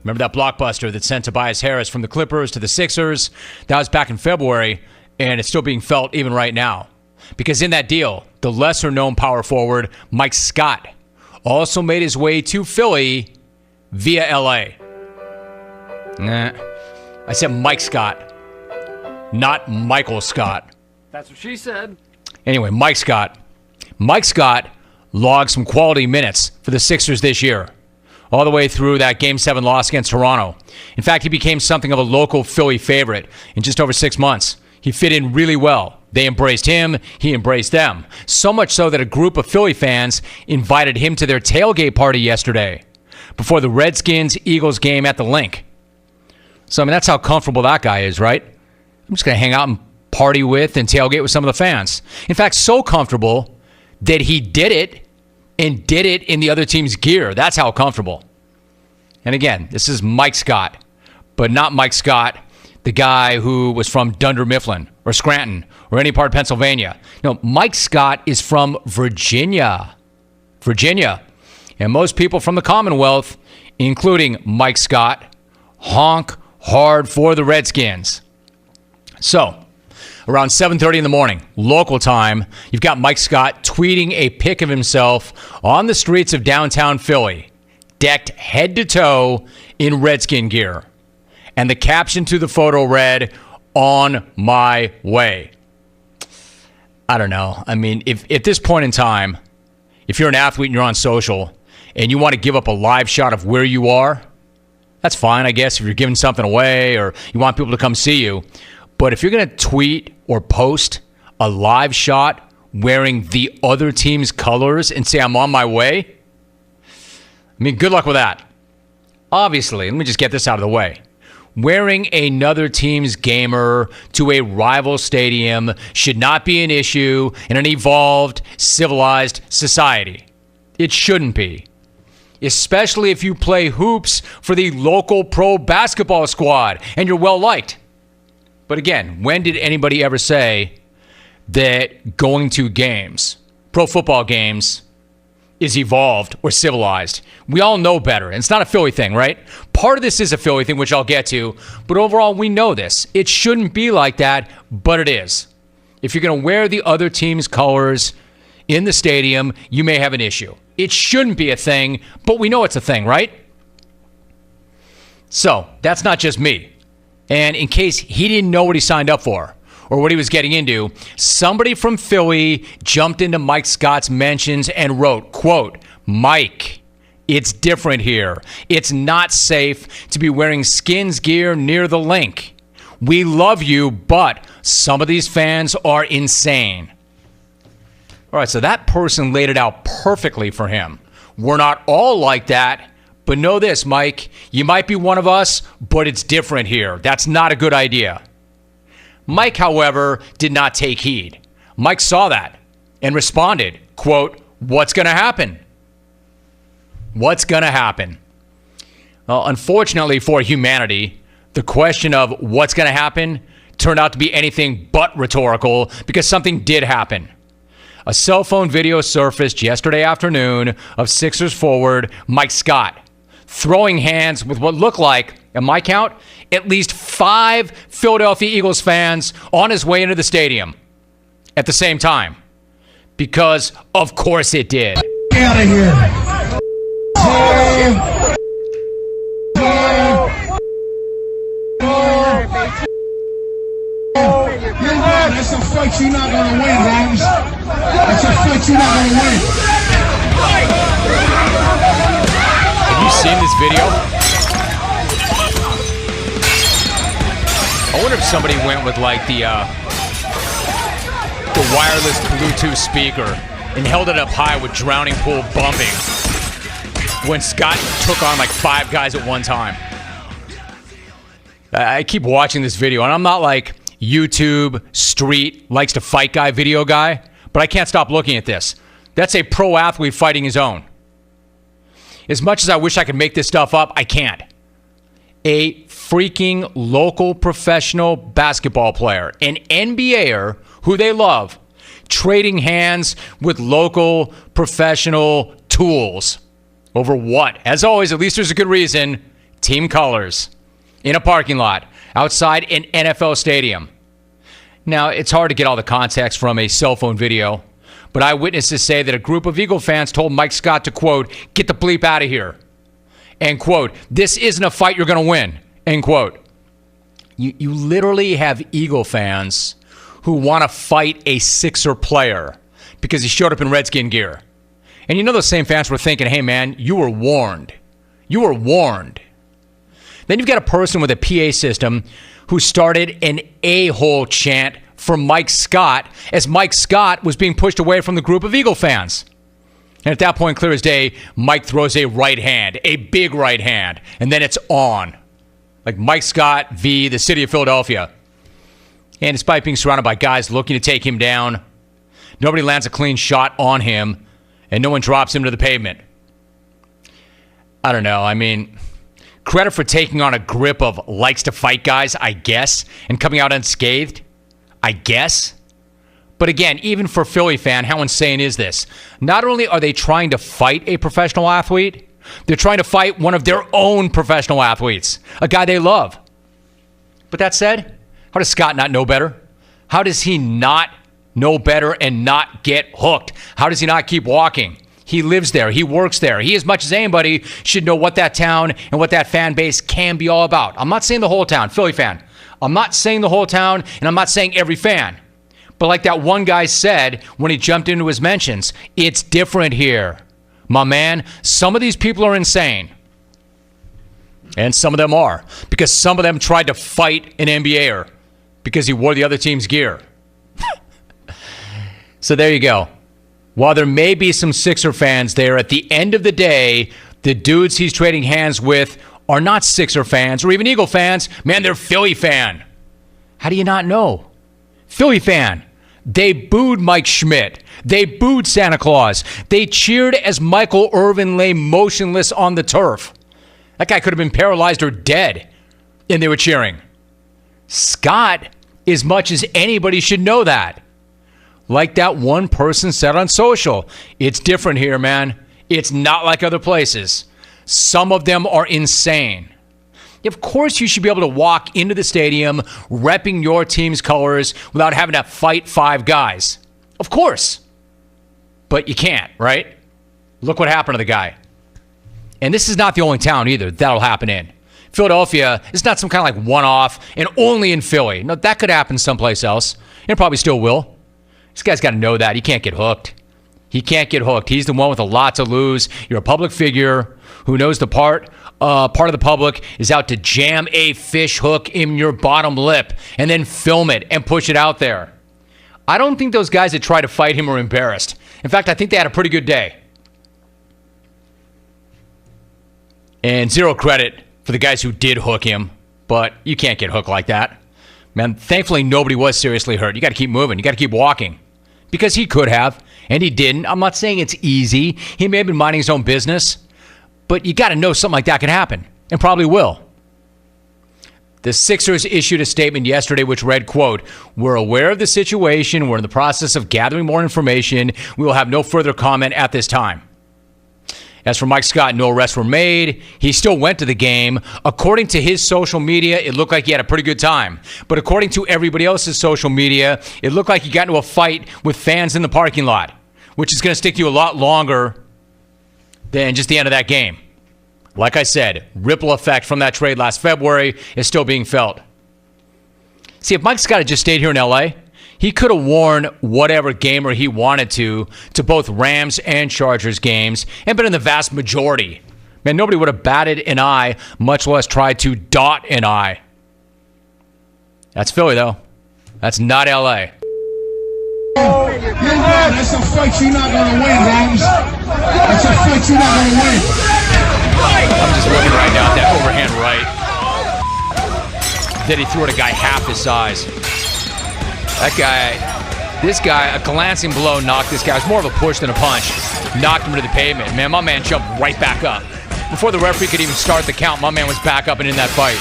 Remember that blockbuster that sent Tobias Harris from the Clippers to the Sixers? That was back in February, and it's still being felt even right now. Because in that deal, the lesser-known power forward, Mike Scott, also made his way to Philly via L.A. I said Mike Scott, not Michael Scott. That's what she said. Anyway, Mike Scott. Mike Scott logged some quality minutes for the Sixers this year, all the way through that Game 7 loss against Toronto. In fact, he became something of a local Philly favorite in just over 6 months. He fit in really well. They embraced him. He embraced them. So much so that a group of Philly fans invited him to their tailgate party yesterday before the Redskins-Eagles game at the Link. So, I mean, that's how comfortable that guy is, right? I'm just going to hang out and party with and tailgate with some of the fans. In fact, so comfortable that he did it and did it in the other team's gear. That's how comfortable. And again, this is Mike Scott, but not Mike Scott, the guy who was from Dunder Mifflin or Scranton or any part of Pennsylvania. No, Mike Scott is from Virginia. Virginia. And most people from the Commonwealth, including Mike Scott, honk hard for the Redskins. So, around 7:30 in the morning, local time, you've got Mike Scott tweeting a pic of himself on the streets of downtown Philly, decked head to toe in Redskin gear. And the caption to the photo read, "On my way." I don't know. I mean, if at this point in time, if you're an athlete and you're on social and you want to give up a live shot of where you are, that's fine, I guess, if you're giving something away or you want people to come see you. But if you're going to tweet or post a live shot wearing the other team's colors and say, "I'm on my way," I mean, good luck with that. Obviously, let me just get this out of the way. Wearing another team's gamer to a rival stadium should not be an issue in an evolved, civilized society. It shouldn't be. Especially if you play hoops for the local pro basketball squad and you're well-liked. But again, when did anybody ever say that going to games, pro football games, is evolved or civilized? We all know better. And it's not a Philly thing, right? Part of this is a Philly thing, which I'll get to. But overall, we know this. It shouldn't be like that, but it is. If you're going to wear the other team's colors in the stadium, you may have an issue. It shouldn't be a thing, but we know it's a thing, right? So, that's not just me. And in case he didn't know what he signed up for or what he was getting into, somebody from Philly jumped into Mike Scott's mentions and wrote, quote, "Mike, it's different here. It's not safe to be wearing Skins gear near the Link. We love you, but some of these fans are insane." All right, so that person laid it out perfectly for him. We're not all like that. But know this, Mike, you might be one of us, but it's different here. That's not a good idea. Mike, however, did not take heed. Mike saw that and responded, quote, "What's going to happen? What's going to happen?" Well, unfortunately for humanity, the question of what's going to happen turned out to be anything but rhetorical because something did happen. A cell phone video surfaced yesterday afternoon of Sixers forward Mike Scott throwing hands with what looked like, at my count, at least 5 Philadelphia Eagles fans on his way into the stadium at the same time. Because, of course, it did. Get out of here. That's a fight you're not going to win, Holmes. That's a fight you're not going to win. Have you seen this video? I wonder if somebody went with like the wireless Bluetooth speaker and held it up high with drowning pool bumping when Scott took on like 5 guys at one time. I keep watching this video, and I'm not like YouTube, street, likes to fight guy video guy, but I can't stop looking at this. That's a pro athlete fighting his own. As much as I wish I could make this stuff up, I can't. A freaking local professional basketball player, an NBAer who they love, trading hands with local professional tools. Over what? As always, at least there's a good reason. team colors, in a parking lot, outside an NFL stadium. Now, it's hard to get all the context from a cell phone video, but eyewitnesses say that a group of Eagle fans told Mike Scott to, quote, get the bleep out of here. And, quote, this isn't a fight you're going to win, end quote. You literally have Eagle fans who want to fight a Sixer player because he showed up in Redskin gear. And you know those same fans were thinking, hey, man, you were warned. You were warned. Then you've got a person with a PA system who started an a-hole chant for Mike Scott as Mike Scott was being pushed away from the group of Eagle fans. And at that point, clear as day, Mike throws a right hand, a big right hand, and then it's on. Like Mike Scott v. the city of Philadelphia. And despite being surrounded by guys looking to take him down, nobody lands a clean shot on him, and no one drops him to the pavement. I don't know. I mean, credit for taking on a grip of likes to fight guys, I guess, and coming out unscathed, I guess. But again, even for a Philly fan, how insane is this? Not only are they trying to fight a professional athlete, they're trying to fight one of their own professional athletes, a guy they love. But that said, how does Scott not know better? How does he not know better and not get hooked? How does he not keep walking? He lives there. He works there. He, as much as anybody, should know what that town and what that fan base can be all about. I'm not saying the whole town, Philly fan. I'm not saying the whole town, and I'm not saying every fan. But like that one guy said when he jumped into his mentions, it's different here. My man, some of these people are insane. And some of them are. Because some of them tried to fight an NBAer because he wore the other team's gear. So there you go. While there may be some Sixer fans there, at the end of the day, the dudes he's trading hands with are not Sixer fans or even Eagle fans. Man, they're Philly fan. How do you not know? Philly fan. They booed Mike Schmidt. They booed Santa Claus. They cheered as Michael Irvin lay motionless on the turf. That guy could have been paralyzed or dead, and they were cheering. Scott, as much as anybody should know that. Like that one person said on social, it's different here, man. It's not like other places. Some of them are insane. Of course, you should be able to walk into the stadium repping your team's colors without having to fight five guys. Of course. But you can't, right? Look what happened to the guy. And this is not the only town either that'll happen in. Philadelphia is not some kind of like one-off and only in Philly. No, that could happen someplace else. And it probably still will. This guy's got to know that. He can't get hooked. He can't get hooked. He's the one with a lot to lose. You're a public figure who knows the part of the public is out to jam a fish hook in your bottom lip and then film it and push it out there. I don't think those guys that tried to fight him were embarrassed. In fact, I think they had a pretty good day. And zero credit for the guys who did hook him, but you can't get hooked like that. Man, thankfully nobody was seriously hurt. You got to keep moving. You got to keep walking. Because he could have, and he didn't. I'm not saying it's easy. He may have been minding his own business, but you got to know something like that can happen, and probably will. The Sixers issued a statement yesterday which read, quote, "We're aware of the situation. We're in the process of gathering more information. We will have no further comment at this time." As for Mike Scott, no arrests were made. He still went to the game. According to his social media, it looked like he had a pretty good time. But according to everybody else's social media, it looked like he got into a fight with fans in the parking lot, which is going to stick to you a lot longer than just the end of that game. Like I said, ripple effect from that trade last February is still being felt. See, if Mike Scott had just stayed here in L.A., he could have worn whatever gamer he wanted to both Rams and Chargers games and been in the vast majority. Man, nobody would have batted an eye, much less tried to dot an eye. That's Philly, though. That's not L.A. That's a fight you're not going to win, Holmes. That's a fight you're not going to win. I'm just looking right now at that overhand right. Then he threw at a guy half his size. This guy, a glancing blow knocked this guy. It was more of a push than a punch. Knocked him to the pavement. Man, my man jumped right back up. Before the referee could even start the count, my man was back up and in that fight.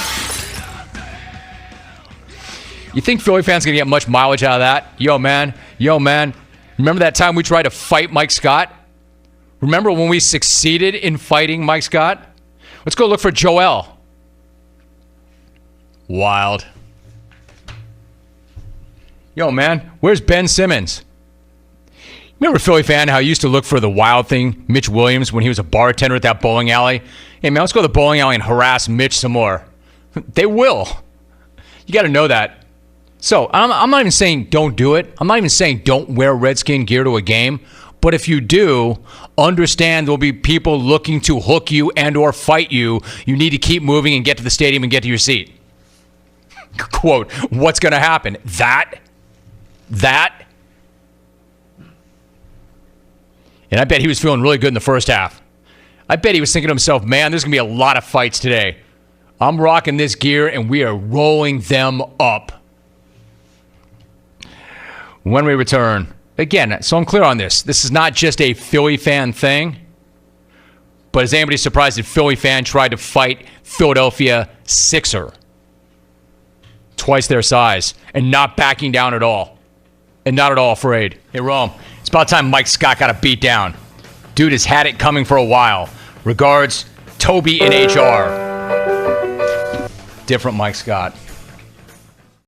You think Philly fans going to get much mileage out of that? Yo, man. Remember that time we tried to fight Mike Scott? Remember when we succeeded in fighting Mike Scott? Let's go look for Joel. Wild. Yo, man, where's Ben Simmons? Remember, Philly fan, how he used to look for the Wild thing, Mitch Williams, when he was a bartender at that bowling alley? Hey, man, let's go to the bowling alley and harass Mitch some more. They will. You got to know that. So, I'm not even saying don't do it. I'm not even saying don't wear Redskin gear to a game. But if you do, understand there will be people looking to hook you and or fight you. You need to keep moving and get to the stadium and get to your seat. Quote, what's going to happen? That. And I bet he was feeling really good in the first half. I bet he was thinking to himself, man, there's going to be a lot of fights today. I'm rocking this gear, and we are rolling them up. When we return, again, so I'm clear on this. This is not just a Philly fan thing. But is anybody surprised that Philly fan tried to fight Philadelphia Sixer? Twice their size, and not backing down at all. And not at all afraid. Hey, Rome, it's about time Mike Scott got a beat down. Dude has had it coming for a while. Regards, Toby in HR. Different Mike Scott.